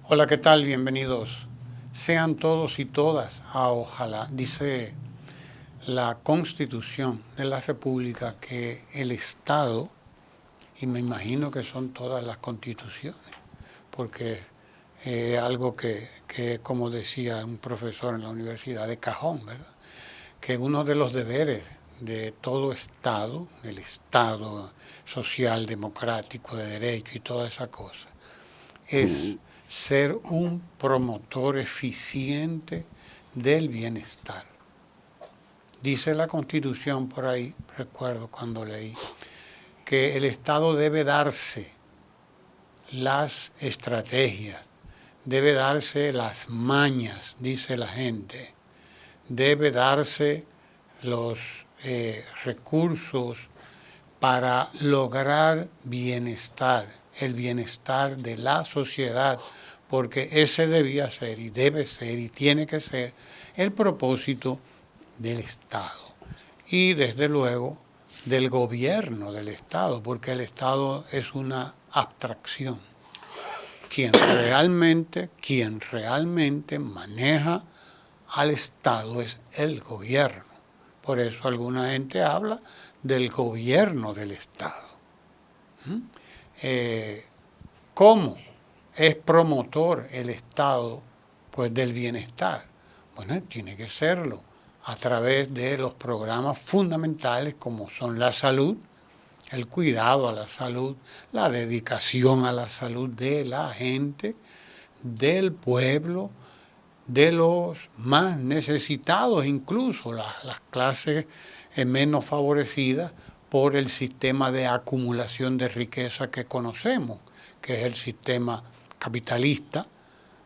Hola, ¿qué tal? Bienvenidos. Sean todos y todas a Ojalá. Dice la Constitución de la República que el Estado, y me imagino que son todas las constituciones, porque es algo que, como decía un profesor en la universidad, de cajón, ¿verdad? Que uno de los deberes de todo Estado, el Estado social, democrático, de derecho y toda esa cosa, es ser un promotor eficiente del bienestar. Dice la Constitución por ahí, recuerdo cuando leí, que el Estado debe darse las estrategias, debe darse las mañas, dice la gente, debe darse los recursos para lograr bienestar, el bienestar de la sociedad, porque ese debía ser y debe ser y tiene que ser el propósito del Estado. Y desde luego del gobierno del Estado, porque el Estado es una abstracción. Quien realmente maneja al Estado es el gobierno. Por eso alguna gente habla del gobierno del Estado. ¿Cómo es promotor el Estado pues, del bienestar? Bueno, tiene que serlo a través de los programas fundamentales como son la salud, el cuidado a la salud, la dedicación a la salud de la gente, del pueblo, de los más necesitados, incluso las clases menos favorecidas por el sistema de acumulación de riqueza que conocemos, que es el sistema capitalista,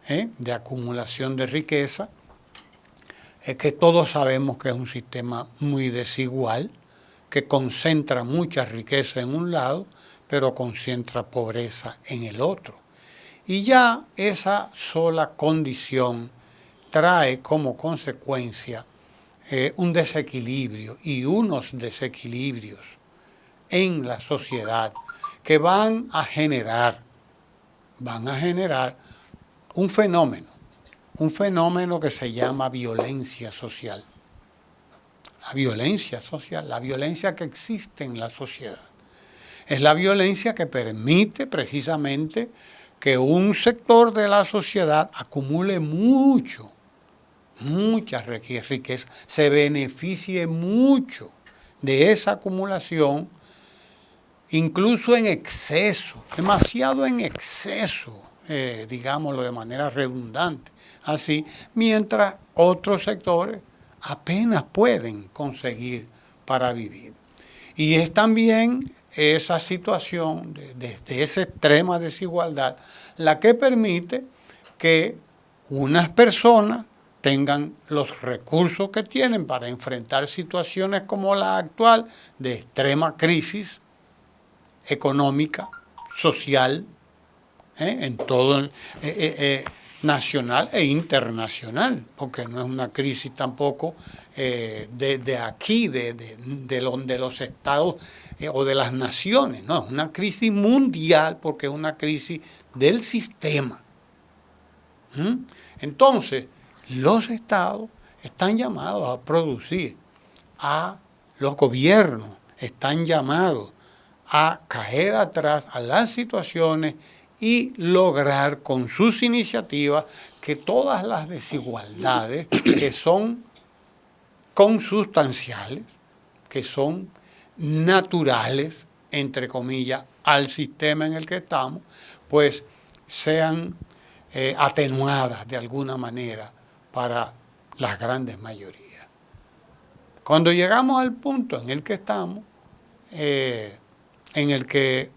de acumulación de riqueza, que todos sabemos que es un sistema muy desigual, que concentra mucha riqueza en un lado, pero concentra pobreza en el otro. Y ya esa sola condición trae como consecuencia un desequilibrio y unos desequilibrios en la sociedad que van a generar un fenómeno que se llama violencia social. La violencia social, la violencia que existe en la sociedad. Es la violencia que permite precisamente que un sector de la sociedad acumule mucha riqueza, se beneficie mucho de esa acumulación, incluso en exceso, demasiado en exceso, digámoslo de manera redundante, así, mientras otros sectores apenas pueden conseguir para vivir. Y es también esa situación de esa extrema desigualdad la que permite que unas personas tengan los recursos que tienen para enfrentar situaciones como la actual de extrema crisis económica, social, en todo nacional e internacional, porque no es una crisis tampoco de aquí, de los estados o de las naciones, no, es una crisis mundial porque es una crisis del sistema. Entonces, los estados están llamados a producir, los gobiernos están llamados a caer atrás a las situaciones y lograr con sus iniciativas que todas las desigualdades que son consustanciales, que son naturales, entre comillas, al sistema en el que estamos, pues sean atenuadas de alguna manera para las grandes mayorías. Cuando llegamos al punto en el que estamos, en el que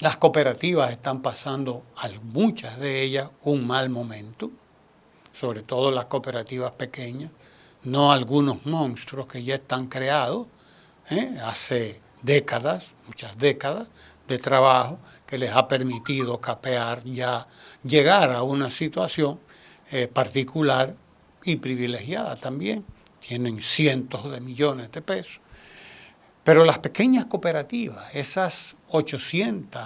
las cooperativas están pasando, muchas de ellas, un mal momento, sobre todo las cooperativas pequeñas, no algunos monstruos que ya están creados, hace décadas, muchas décadas de trabajo que les ha permitido capear ya, llegar a una situación particular y privilegiada también. Tienen cientos de millones de pesos. Pero las pequeñas cooperativas, esas 800,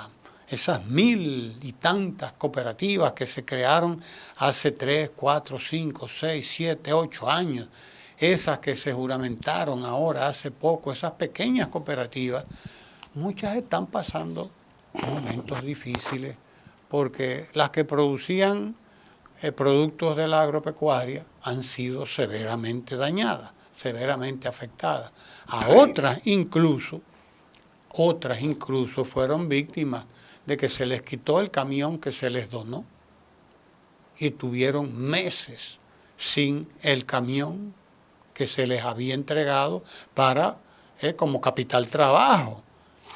esas 1000 y tantas cooperativas que se crearon hace 3, 4, 5, 6, 7, 8 años, esas que se juramentaron ahora hace poco, esas pequeñas cooperativas, muchas están pasando momentos difíciles porque las que producían productos de la agropecuaria han sido severamente dañadas, severamente afectadas. A otras incluso fueron víctimas de que se les quitó el camión que se les donó y tuvieron meses sin el camión que se les había entregado para como capital trabajo,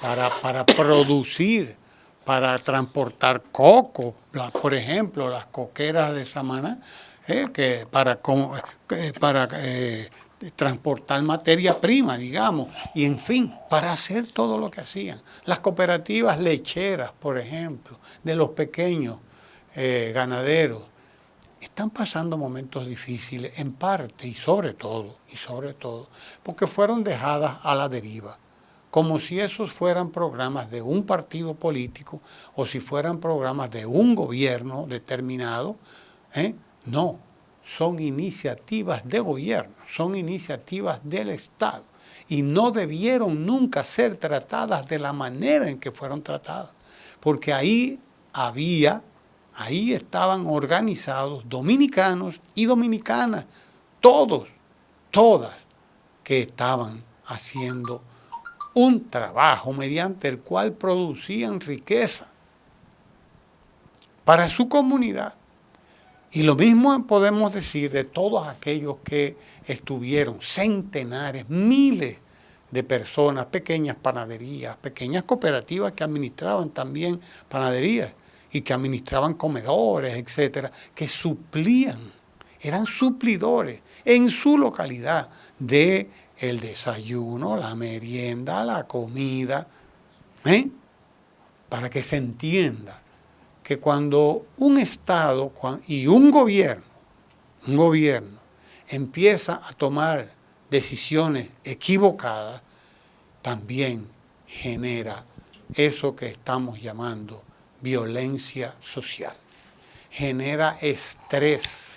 para producir, para transportar coco, por ejemplo, las coqueras de Samaná, que para transportar materia prima, digamos, y en fin, para hacer todo lo que hacían. Las cooperativas lecheras, por ejemplo, de los pequeños ganaderos, están pasando momentos difíciles en parte y sobre todo, porque fueron dejadas a la deriva, como si esos fueran programas de un partido político o si fueran programas de un gobierno determinado. No, son iniciativas de gobierno, son iniciativas del Estado y no debieron nunca ser tratadas de la manera en que fueron tratadas, porque ahí estaban organizados dominicanos y dominicanas, todas, que estaban haciendo un trabajo mediante el cual producían riqueza para su comunidad. Y lo mismo podemos decir de todos aquellos que estuvieron, centenares, miles de personas, pequeñas panaderías, pequeñas cooperativas que administraban también panaderías y que administraban comedores, etcétera, que suplían, eran suplidores en su localidad de el desayuno, la merienda, la comida, para que se entienda que cuando un Estado y un gobierno empieza a tomar decisiones equivocadas, también genera eso que estamos llamando violencia social. Genera estrés,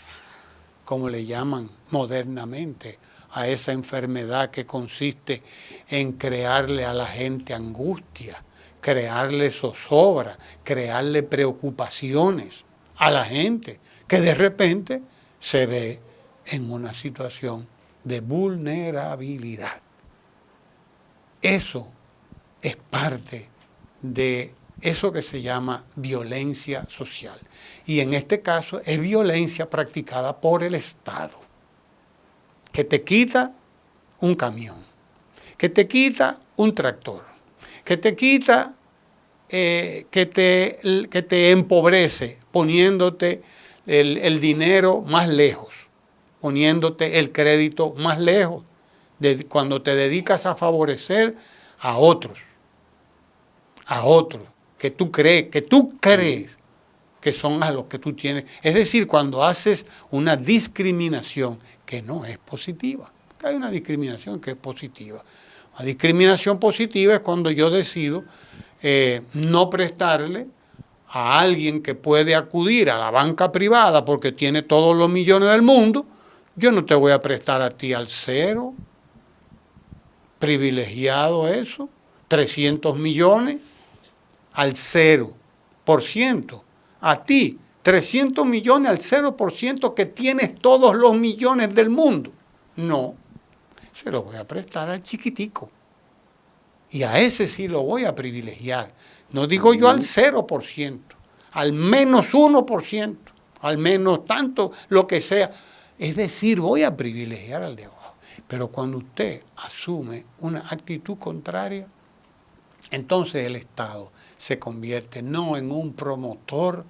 como le llaman modernamente a esa enfermedad que consiste en crearle a la gente angustia, crearle zozobra, crearle preocupaciones a la gente, que de repente se ve en una situación de vulnerabilidad. Eso es parte de eso que se llama violencia social. Y en este caso es violencia practicada por el Estado, que te quita un camión, que te quita un tractor, que te quita, que te empobrece poniéndote el dinero más lejos, poniéndote el crédito más lejos, cuando te dedicas a favorecer a otros, que tú crees que son a los que tú tienes. Es decir, cuando haces una discriminación que no es positiva. Hay una discriminación que es positiva. La discriminación positiva es cuando yo decido no prestarle a alguien que puede acudir a la banca privada porque tiene todos los millones del mundo. Yo no te voy a prestar a ti al cero. Privilegiado eso. 300 millones al 0%. A ti, 300 millones al 0% que tienes todos los millones del mundo. No, se lo voy a prestar al chiquitico. Y a ese sí lo voy a privilegiar. No digo yo al 0%, al menos 1%, al menos tanto, lo que sea. Es decir, voy a privilegiar al de abajo. Pero cuando usted asume una actitud contraria, entonces el Estado se convierte no en un promotor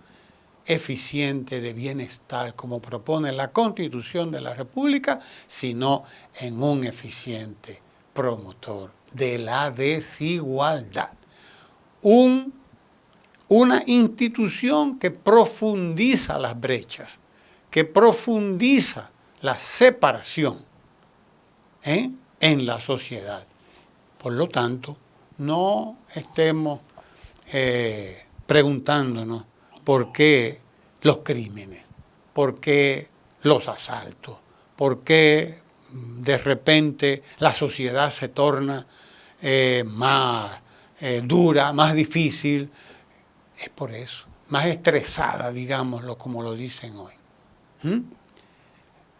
eficiente de bienestar, como propone la Constitución de la República, sino en un eficiente promotor de la desigualdad. Una institución que profundiza las brechas, que profundiza la separación en la sociedad. Por lo tanto, no estemos preguntándonos por qué los crímenes, por qué los asaltos, por qué de repente la sociedad se torna más dura, más difícil. Es por eso, más estresada, digámoslo como lo dicen hoy.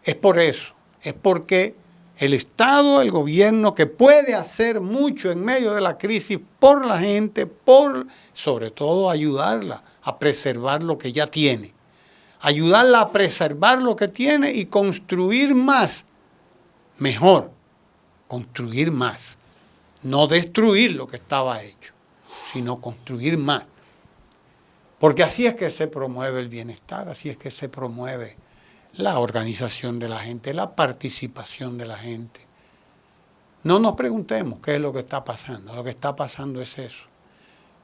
Es por eso, es porque el Estado, el gobierno, que puede hacer mucho en medio de la crisis por la gente, por sobre todo ayudarla a preservar lo que ya tiene, ayudarla a preservar lo que tiene y construir más, mejor, construir más, no destruir lo que estaba hecho, sino construir más. Porque así es que se promueve el bienestar, así es que se promueve la organización de la gente, la participación de la gente. No nos preguntemos qué es lo que está pasando. Lo que está pasando es eso.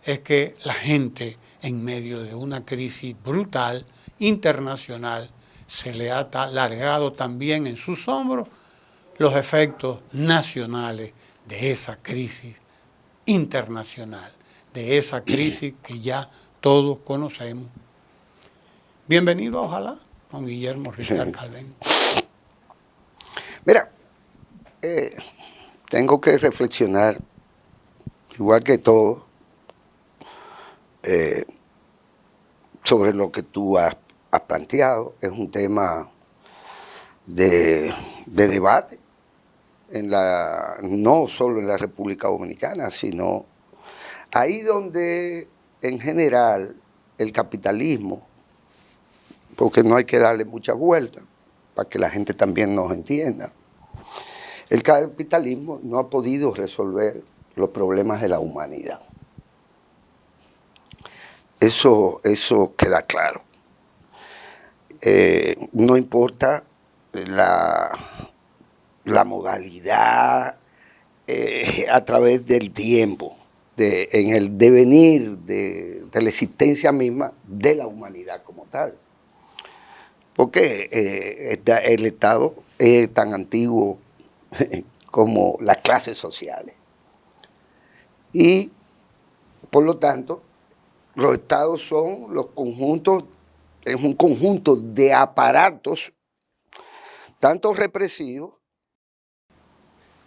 Es que la gente, en medio de una crisis brutal, internacional, se le ha largado también en sus hombros los efectos nacionales de esa crisis internacional, de esa crisis que ya todos conocemos. Bienvenido, ojalá, don Guillermo Richard Calven. Mira, tengo que reflexionar, igual que todos, sobre lo que tú has planteado. Es un tema de debate, no solo en la República Dominicana, sino ahí donde en general el capitalismo, porque no hay que darle muchas vueltas para que la gente también nos entienda, el capitalismo no ha podido resolver los problemas de la humanidad. Eso queda claro. No importa la modalidad a través del tiempo, en el devenir de la existencia misma de la humanidad como tal. Porque el Estado es tan antiguo como las clases sociales. Y, por lo tanto, los estados son los conjuntos, es un conjunto de aparatos, tanto represivos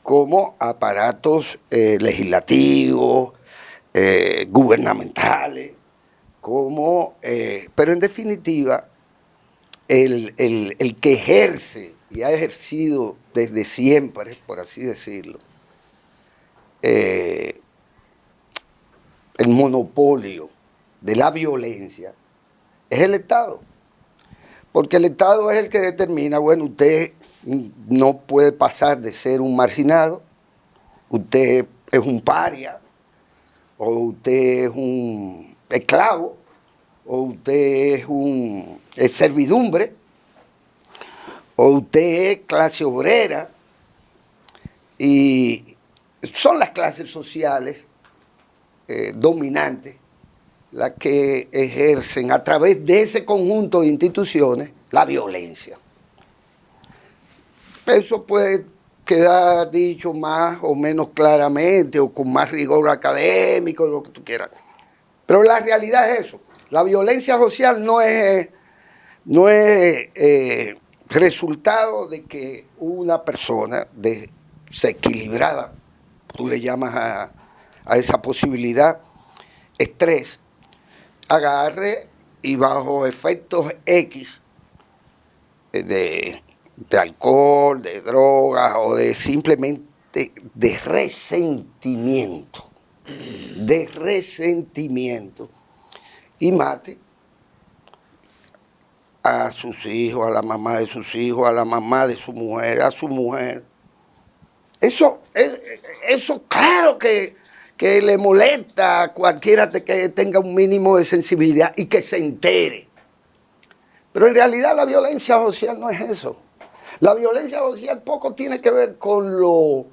como aparatos legislativos, gubernamentales, pero en definitiva, el que ejerce y ha ejercido desde siempre, por así decirlo, el monopolio de la violencia es el Estado. Porque el Estado es el que determina, bueno, usted no puede pasar de ser un marginado, usted es un paria, o usted es un esclavo, o usted es servidumbre, o usted es clase obrera, y son las clases sociales dominantes las que ejercen a través de ese conjunto de instituciones la violencia. Eso puede quedar dicho más o menos claramente o con más rigor académico, lo que tú quieras. Pero la realidad es eso. La violencia social no es resultado de que una persona desequilibrada, tú le llamas a esa posibilidad, estrés, agarre y bajo efectos X de alcohol, de drogas o de simplemente de resentimiento y mate a sus hijos, a la mamá de sus hijos, a la mamá de su mujer, a su mujer. Eso claro que le molesta a cualquiera que tenga un mínimo de sensibilidad y que se entere. Pero en realidad la violencia social no es eso. La violencia social poco tiene que ver con lo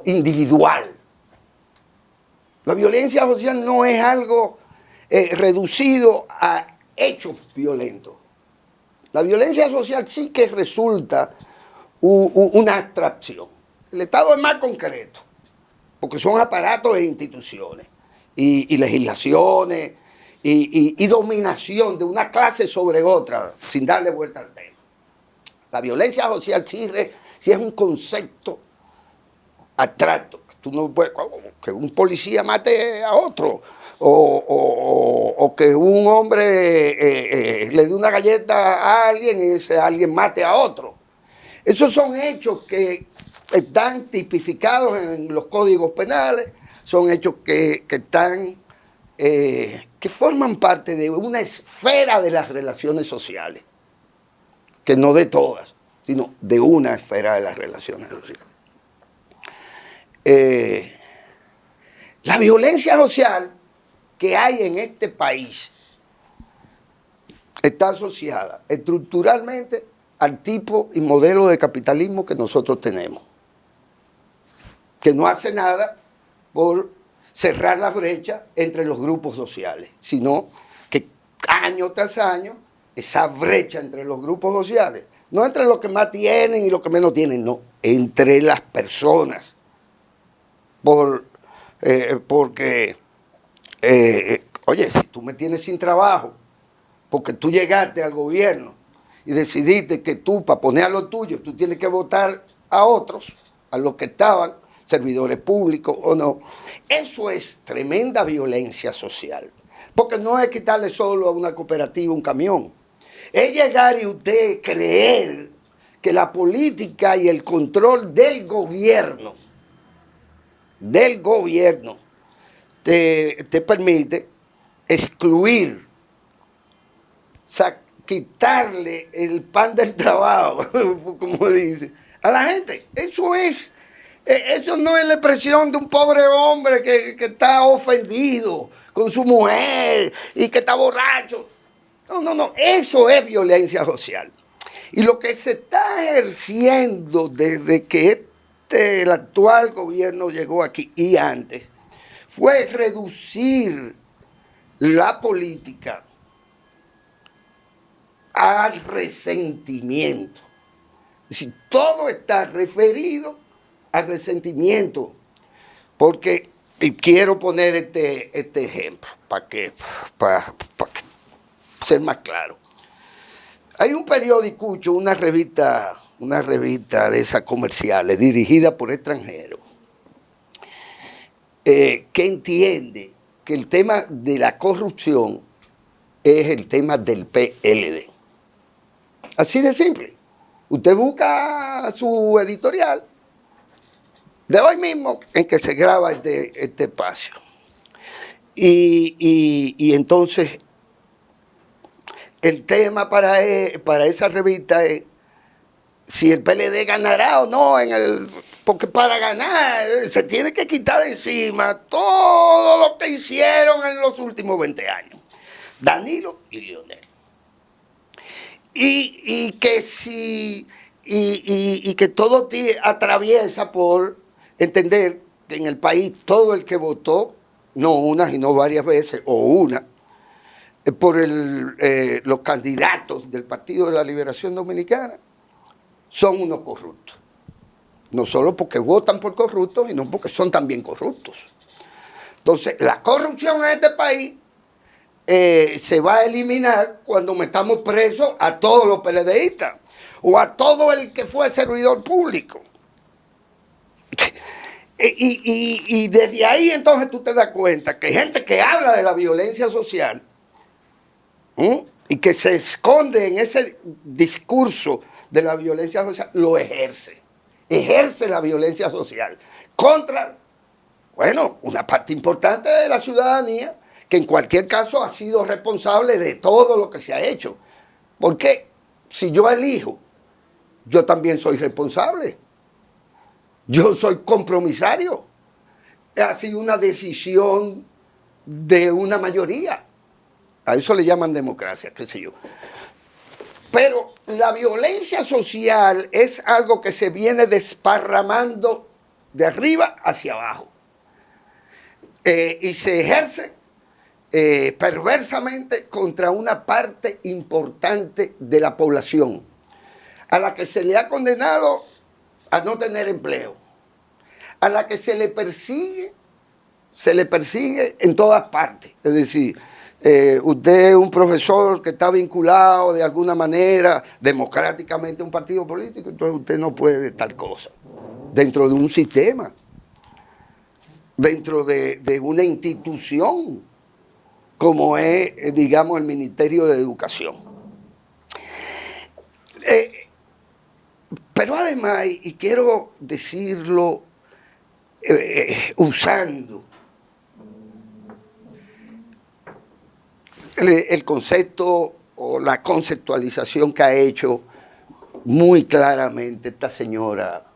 individual. La violencia social no es algo reducido a hechos violentos. La violencia social sí que resulta una abstracción. El Estado es más concreto, porque son aparatos e instituciones. y legislaciones y dominación de una clase sobre otra sin darle vuelta al tema. La violencia social sí es un concepto abstracto. Tú no puedes, que un policía mate a otro o que un hombre le dé una galleta a alguien y ese alguien mate a otro. Esos son hechos que están tipificados en los códigos penales, son hechos que están, que forman parte de una esfera de las relaciones sociales, que no de todas, sino de una esfera de las relaciones sociales. La violencia social que hay en este país está asociada estructuralmente al tipo y modelo de capitalismo que nosotros tenemos, que no hace nada por cerrar la brecha entre los grupos sociales, sino que año tras año esa brecha entre los grupos sociales, no entre los que más tienen y los que menos tienen, no, entre las personas, porque, oye, si tú me tienes sin trabajo, porque tú llegaste al gobierno y decidiste que tú, para poner a lo tuyo, tú tienes que votar a otros, a los que estaban, servidores públicos o no, eso es tremenda violencia social. Porque no es quitarle solo a una cooperativa un camión. Es llegar y usted creer que la política y el control del gobierno te permite excluir, quitarle el pan del trabajo, como dice, a la gente. Eso no es la expresión de un pobre hombre que está ofendido con su mujer y que está borracho. No, eso es violencia social. Y lo que se está ejerciendo desde que el actual gobierno llegó aquí y antes, fue reducir la política al resentimiento. Es decir, todo está referido al resentimiento. Porque, y quiero poner este ejemplo para ser más claro. Hay un periódico, una revista de esas comerciales dirigida por extranjeros, que entiende que el tema de la corrupción es el tema del PLD. Así de simple. Usted busca su editorial de hoy mismo en que se graba este espacio. Y entonces el tema para esa revista es si el PLD ganará o no, porque para ganar se tiene que quitar de encima todo lo que hicieron en los últimos 20 años. Danilo y Leonel. Y que todo atraviesa por entender que en el país todo el que votó, no una sino varias veces, o una, por los candidatos del Partido de la Liberación Dominicana, son unos corruptos. No solo porque votan por corruptos, sino porque son también corruptos. Entonces, la corrupción en este país se va a eliminar cuando metamos presos a todos los PLDistas o a todo el que fue servidor público. Y desde ahí entonces tú te das cuenta que gente que habla de la violencia social y que se esconde en ese discurso de la violencia social, lo ejerce la violencia social contra, bueno, una parte importante de la ciudadanía que en cualquier caso ha sido responsable de todo lo que se ha hecho. Porque si yo elijo, yo también soy responsable. Yo soy compromisario. Ha sido una decisión de una mayoría. A eso le llaman democracia, qué sé yo. Pero la violencia social es algo que se viene desparramando de arriba hacia abajo. Y se ejerce perversamente contra una parte importante de la población, a la que se le ha condenado a no tener empleo, a la que se le persigue se le persigue en todas partes. Es decir, usted es un profesor que está vinculado de alguna manera democráticamente a un partido político, entonces usted no puede tal cosa. Dentro de un sistema, dentro de una institución como es, digamos, el Ministerio de Educación. Pero además, y quiero decirlo usando el concepto o la conceptualización que ha hecho muy claramente esta señora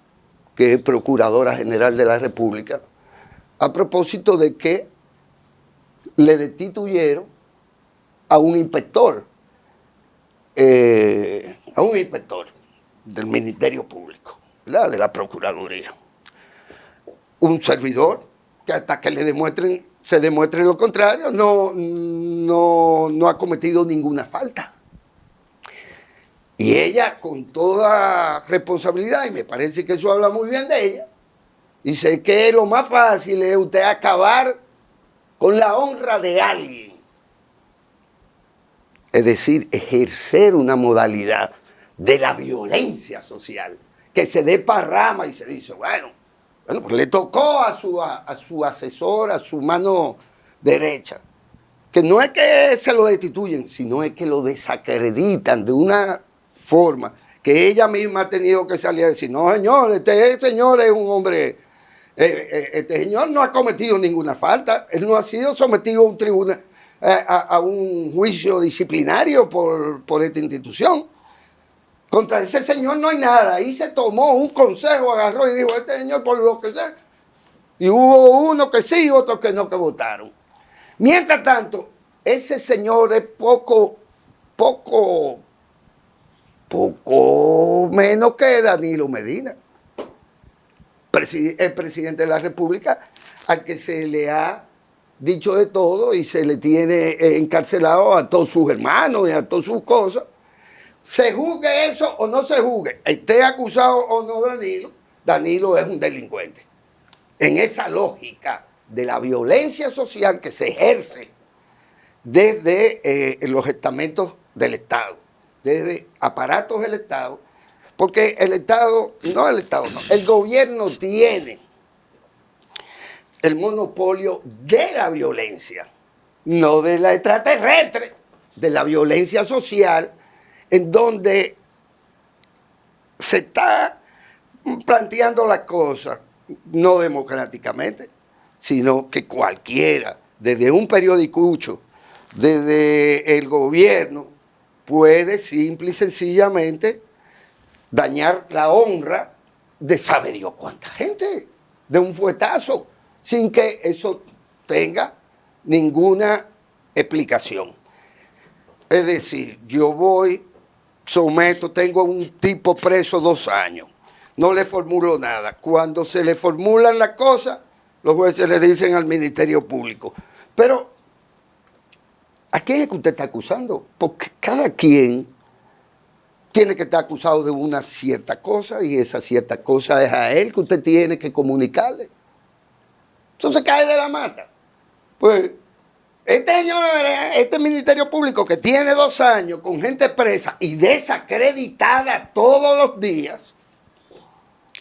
que es Procuradora General de la República, a propósito de que le destituyeron a un inspector del Ministerio Público, ¿verdad? De la Procuraduría. Un servidor que hasta que se demuestre lo contrario, no ha cometido ninguna falta. Y ella, con toda responsabilidad, y me parece que eso habla muy bien de ella, dice que lo más fácil es usted acabar con la honra de alguien. Es decir, ejercer una modalidad de la violencia social, que se desparrama y se dice, bueno, pues le tocó a su asesor, a su mano derecha, que no es que se lo destituyen, sino es que lo desacreditan de una forma que ella misma ha tenido que salir a decir, no señor, este señor es un hombre, este señor no ha cometido ninguna falta, él no ha sido sometido a un tribunal, a un juicio disciplinario por esta institución. Contra ese señor no hay nada. Ahí se tomó un consejo, agarró y dijo, este señor por lo que sea. Y hubo uno que sí y otros que no, que votaron. Mientras tanto, ese señor es poco menos que Danilo Medina, el presidente de la República, al que se le ha dicho de todo y se le tiene encarcelado a todos sus hermanos y a todas sus cosas. Se juzgue eso o no se juzgue, esté acusado o no Danilo es un delincuente. En esa lógica de la violencia social que se ejerce desde los estamentos del Estado, desde aparatos del Estado, porque el gobierno tiene el monopolio de la violencia, no de la extraterrestre, de la violencia social, en donde se está planteando las cosas no democráticamente, sino que cualquiera, desde un periodicucho, desde el gobierno, puede simple y sencillamente dañar la honra de saber Dios cuánta gente, de un fuetazo, sin que eso tenga ninguna explicación. Es decir, yo tengo a un tipo preso 2 años, no le formulo nada. Cuando se le formulan las cosas, los jueces le dicen al Ministerio Público, pero ¿a quién es que usted está acusando? Porque cada quien tiene que estar acusado de una cierta cosa y esa cierta cosa es a él que usted tiene que comunicarle. Entonces cae de la mata. Pues este Ministerio Público que tiene 2 años con gente presa y desacreditada todos los días,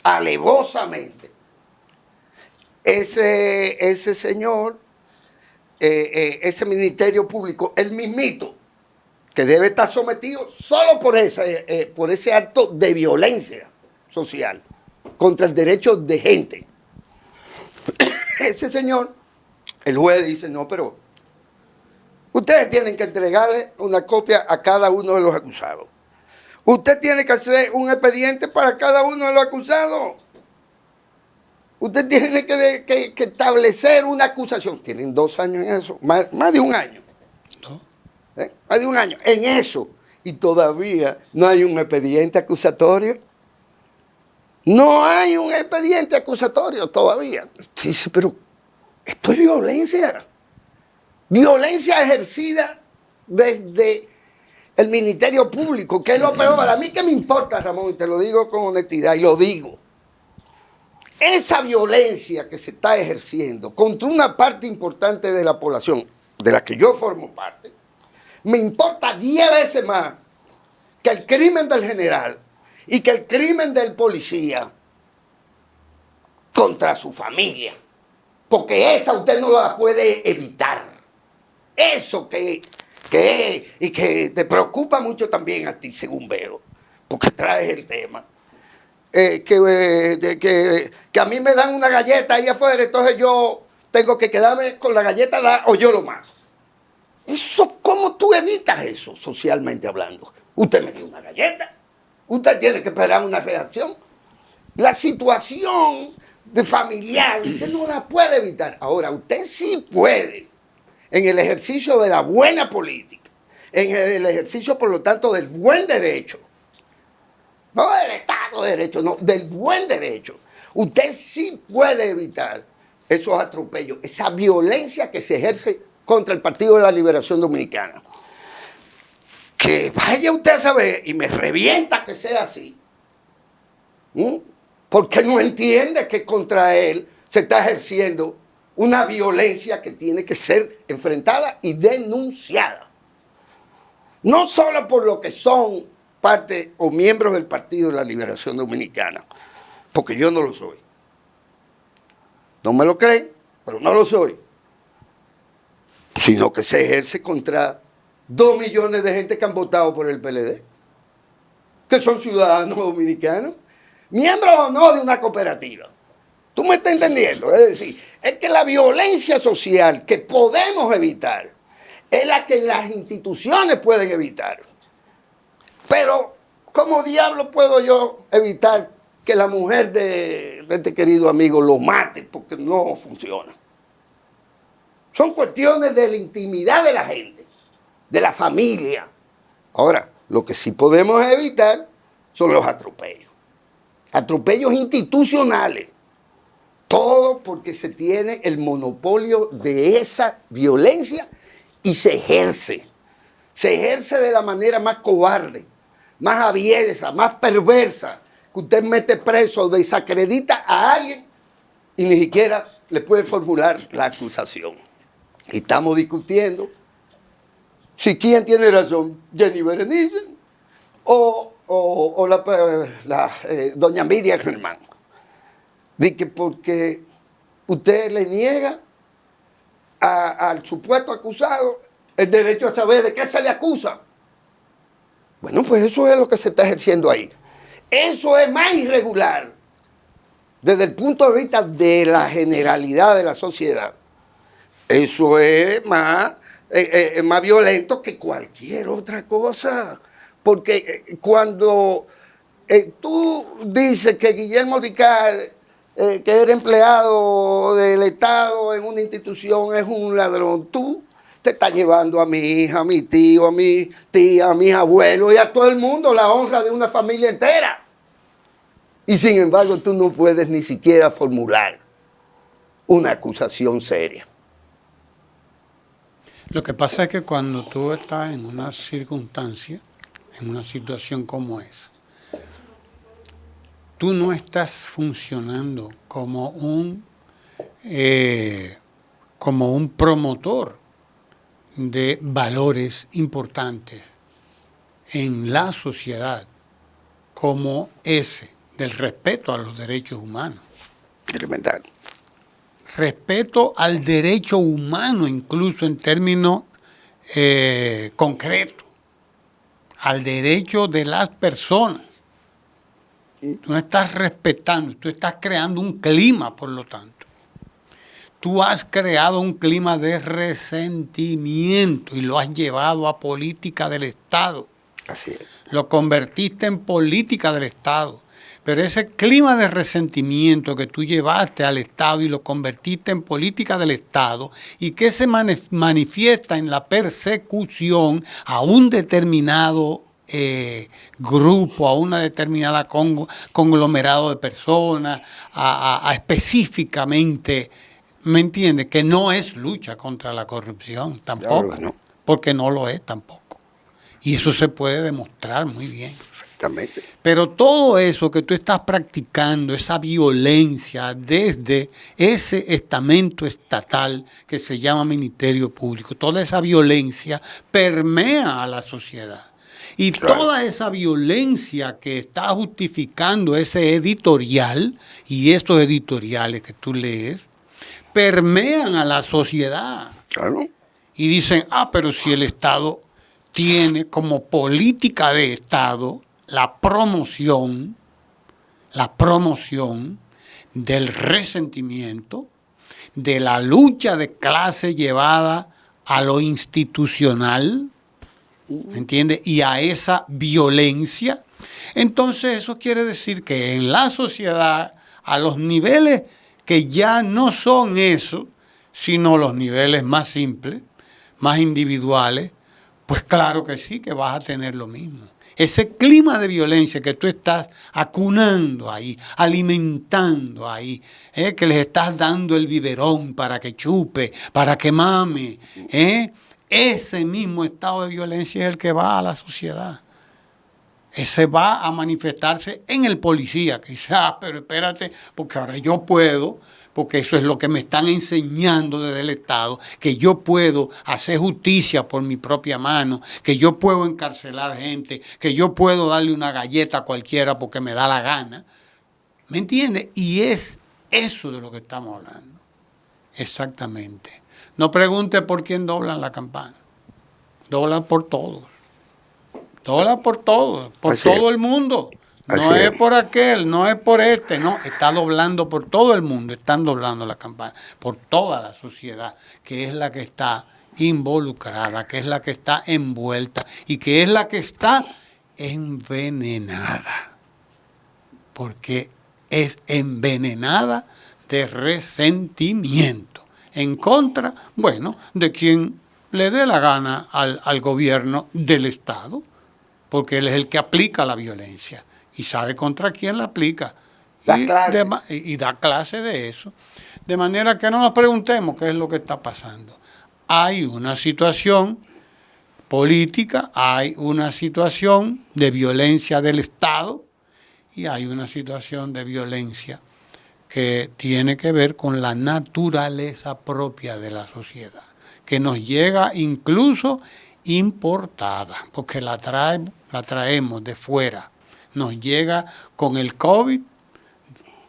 alevosamente, ese señor, ese Ministerio Público, el mismito, que debe estar sometido solo por ese acto de violencia social contra el derecho de gente. Ese señor, el juez dice, no, pero ustedes tienen que entregarle una copia a cada uno de los acusados. Usted tiene que hacer un expediente para cada uno de los acusados. Usted tiene que establecer una acusación. Tienen 2 años en eso, más de 1 año. ¿No? Más de 1 año en eso. Y todavía no hay un expediente acusatorio. No hay un expediente acusatorio todavía. Dice, pero esto es violencia. Violencia ejercida desde el Ministerio Público, que es lo peor. A mí que me importa, Ramón, y te lo digo con honestidad, y lo digo. esa violencia que se está ejerciendo contra una parte importante de la población, de la que yo formo parte, me importa 10 veces más que el crimen del general y que el crimen del policía contra su familia. Porque esa usted no la puede evitar. Eso que y que te preocupa mucho también a ti, según veo, porque traes el tema. Que a mí me dan una galleta ahí afuera, entonces yo tengo que quedarme con la galleta o yo lo mato. Eso, ¿cómo tú evitas eso, socialmente hablando? Usted me dio una galleta, usted tiene que esperar una reacción. La situación de familiar, usted no la puede evitar. Ahora, usted sí puede, en el ejercicio de la buena política, en el ejercicio, por lo tanto, del buen derecho, no del Estado de Derecho, no, del buen derecho. Usted sí puede evitar esos atropellos, esa violencia que se ejerce contra el Partido de la Liberación Dominicana. Que vaya usted a saber, y me revienta que sea así, porque no entiende que contra él se está ejerciendo una violencia que tiene que ser enfrentada y denunciada. No solo por lo que son parte o miembros del Partido de la Liberación Dominicana, porque yo no lo soy. No me lo creen, pero no lo soy. Sino que se ejerce contra 2 millones de gente que han votado por el PLD, que son ciudadanos dominicanos, miembros o no de una cooperativa. ¿Tú me estás entendiendo? Es decir, es que la violencia social que podemos evitar es la que las instituciones pueden evitar. Pero, ¿cómo diablo puedo yo evitar que la mujer de este querido amigo lo mate? Porque no funciona. Son cuestiones de la intimidad de la gente, de la familia. Ahora, lo que sí podemos evitar son los atropellos. Atropellos institucionales. Todo porque se tiene el monopolio de esa violencia y se ejerce. Se ejerce de la manera más cobarde, más aviesa, más perversa, que usted mete preso, desacredita a alguien y ni siquiera le puede formular la acusación. Y estamos discutiendo si quién tiene razón, Jenny Berenice o doña Miriam Germán. De que porque usted le niega al supuesto acusado el derecho a saber de qué se le acusa. Bueno, pues eso es lo que se está ejerciendo ahí. Eso es más irregular desde el punto de vista de la generalidad de la sociedad. Eso es más violento que cualquier otra cosa. Porque cuando tú dices que Guillermo Ricard, que era empleado del Estado en una institución, es un ladrón, tú te estás llevando a mi hija, a mi tío, a mi tía, a mis abuelos y a todo el mundo la honra de una familia entera. Y sin embargo tú no puedes ni siquiera formular una acusación seria. Lo que pasa es que cuando tú estás en una circunstancia, en una situación como esa, tú no estás funcionando como un promotor de valores importantes en la sociedad, como ese del respeto a los derechos humanos. Elemental. Respeto al derecho humano, incluso en términos concretos, al derecho de las personas. Tú no estás respetando, tú estás creando un clima, por lo tanto. Tú has creado un clima de resentimiento y lo has llevado a política del Estado. Así es. Lo convertiste en política del Estado. Pero ese clima de resentimiento que tú llevaste al Estado y lo convertiste en política del Estado y que se manifiesta en la persecución a un determinado grupo, a una determinada conglomerado de personas, a específicamente, ¿me entiendes? Que no es lucha contra la corrupción tampoco, Claro, no. porque no lo es tampoco. Y eso se puede demostrar muy bien. Exactamente. Pero todo eso que tú estás practicando, esa violencia desde ese estamento estatal que se llama Ministerio Público, toda esa violencia permea a la sociedad. Y Claro. toda esa violencia que está justificando ese editorial y estos editoriales que tú lees, permean a la sociedad. Claro. Y dicen, pero si el Estado tiene como política de Estado la promoción del resentimiento, de la lucha de clase llevada a lo institucional, ¿me entiendes? Y a esa violencia. Entonces eso quiere decir que en la sociedad, a los niveles que ya no son eso, sino los niveles más simples, más individuales, pues claro que sí, que vas a tener lo mismo. Ese clima de violencia que tú estás acunando ahí, alimentando ahí, que les estás dando el biberón para que chupe, para que mame, ese mismo estado de violencia es el que va a la sociedad. Ese va a manifestarse en el policía, que dice, pero espérate, porque ahora yo puedo, porque eso es lo que me están enseñando desde el Estado, que yo puedo hacer justicia por mi propia mano, que yo puedo encarcelar gente, que yo puedo darle una galleta a cualquiera porque me da la gana. ¿Me entiendes? Y es eso de lo que estamos hablando. Exactamente. No pregunte por quién doblan la campana. Doblan por todos. Doblan por todos, por Así todo es. el mundo. No Así es es. por aquel, no es por este, no, está doblando por todo el mundo, están doblando la campana, por toda la sociedad, que es la que está involucrada, que es la que está envuelta y que es la que está envenenada, porque es envenenada de resentimiento en contra, bueno, de quien le dé la gana al gobierno del Estado, porque él es el que aplica la violencia y sabe contra quién la aplica. Y da clase de eso. De manera que no nos preguntemos qué es lo que está pasando. Hay una situación política, hay una situación de violencia del Estado y hay una situación de violencia que tiene que ver con la naturaleza propia de la sociedad, que nos llega incluso importada, porque la traemos de fuera. Nos llega con el COVID,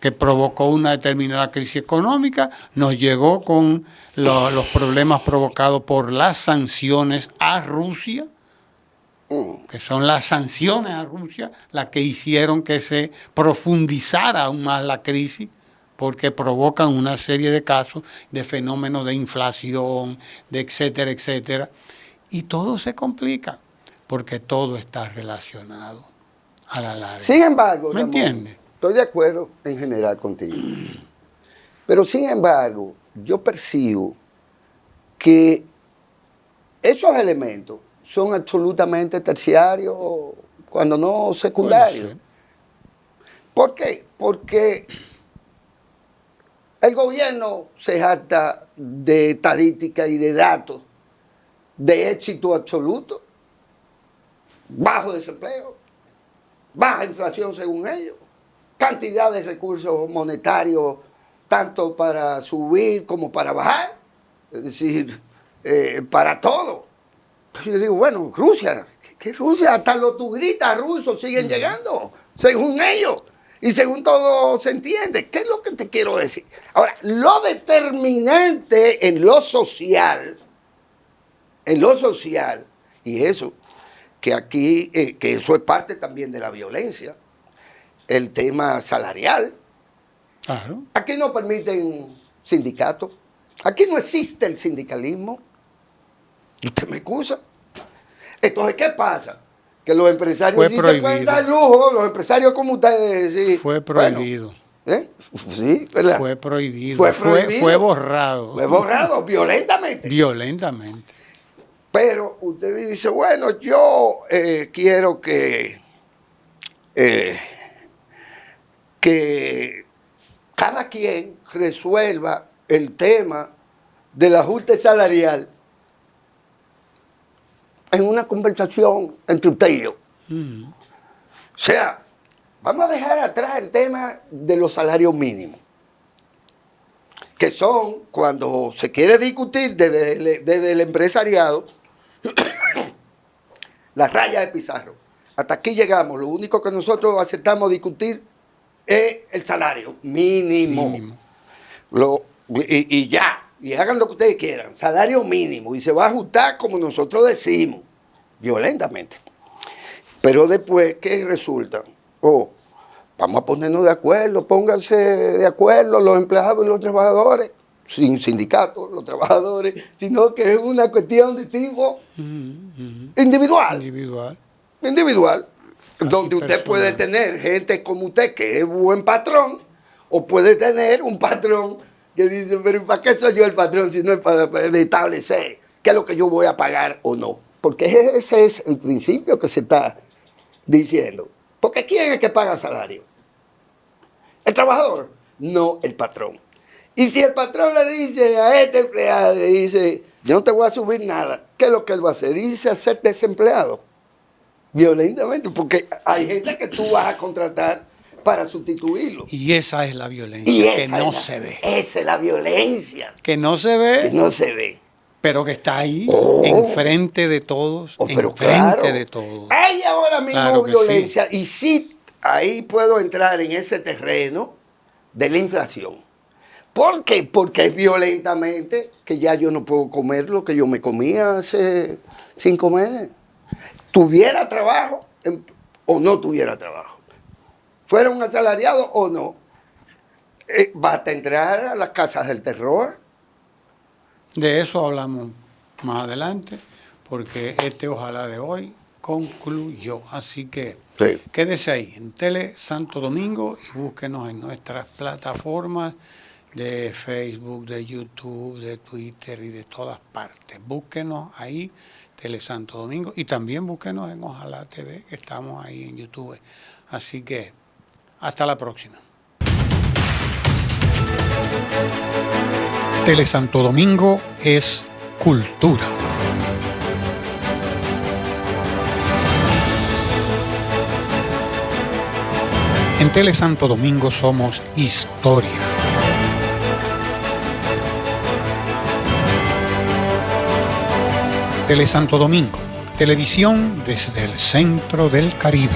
que provocó una determinada crisis económica, nos llegó con los problemas provocados por las sanciones a Rusia, que son las sanciones a Rusia las que hicieron que se profundizara aún más la crisis, porque provocan una serie de casos de fenómenos de inflación, de etcétera, etcétera. Y todo se complica, porque todo está relacionado a la larga. Sin embargo, ¿me entiendes? Estoy de acuerdo en general contigo. Pero sin embargo, yo percibo que esos elementos son absolutamente terciarios, cuando no secundarios. ¿Por qué? Porque el gobierno se jacta de estadísticas y de datos de éxito absoluto, bajo desempleo, baja inflación según ellos, cantidad de recursos monetarios tanto para subir como para bajar, es decir, para todo. Yo digo, bueno, Rusia, ¿qué Rusia? Hasta los tugritas rusos siguen llegando, según ellos. Y según todo se entiende. ¿Qué es lo que te quiero decir? Ahora, lo determinante en lo social, y eso, que aquí, que eso es parte también de la violencia, el tema salarial. Claro. Aquí no permiten sindicatos, aquí no existe el sindicalismo. ¿Usted me excusa? Entonces, ¿qué pasa? Que los empresarios sí se pueden dar lujo, los empresarios como ustedes. Sí. Fue prohibido. Bueno, sí, ¿verdad? Fue prohibido. Fue borrado. Fue borrado violentamente. Violentamente. Pero usted dice, bueno, yo quiero que cada quien resuelva el tema del ajuste salarial en una conversación entre usted y yo. O sea, vamos a dejar atrás el tema de los salarios mínimos, que son, cuando se quiere discutir desde el empresariado, las rayas de pizarro. Hasta aquí llegamos. Lo único que nosotros aceptamos discutir es el salario mínimo. Y ya. Y hagan lo que ustedes quieran. Salario mínimo. Y se va a ajustar como nosotros decimos. Violentamente. Pero después, ¿qué resulta? Vamos a ponernos de acuerdo. Pónganse de acuerdo los empleados y los trabajadores. Sin sindicatos, los trabajadores. Sino que es una cuestión de tipo individual. Donde usted puede tener gente como usted que es buen patrón, o puede tener un patrón que dice, pero ¿para qué soy yo el patrón si no es para establecer qué es lo que yo voy a pagar o no? Porque ese es el principio que se está diciendo. Porque ¿quién es el que paga salario? ¿El trabajador? No, el patrón. Y si el patrón le dice a este empleado, le dice, yo no te voy a subir nada, ¿qué es lo que él va a hacer? Dice hacer desempleado. Violentamente, porque hay gente que tú vas a contratar para sustituirlo. Y esa es la violencia, que no se ve. Esa es la violencia. Que no se ve. Que no se ve. Pero que está ahí, enfrente de todos, claro, de todos. Hay ahora mismo violencia, sí. Y sí, ahí puedo entrar en ese terreno de la inflación. ¿Por qué? Porque es violentamente que ya yo no puedo comer lo que yo me comía hace 5 meses. Tuviera trabajo o no tuviera trabajo. Fuera un asalariado o no. Basta entrar a las casas del terror. De eso hablamos más adelante, porque ojalá de hoy concluyó. Así que sí, quédese ahí en Tele Santo Domingo y búsquenos en nuestras plataformas de Facebook, de YouTube, de Twitter y de todas partes. Búsquenos ahí, Tele Santo Domingo, y también búsquenos en Ojalá TV, que estamos ahí en YouTube. Así que hasta la próxima. Tele Santo Domingo es cultura. En Tele Santo Domingo somos historia. Tele Santo Domingo, televisión desde el centro del Caribe.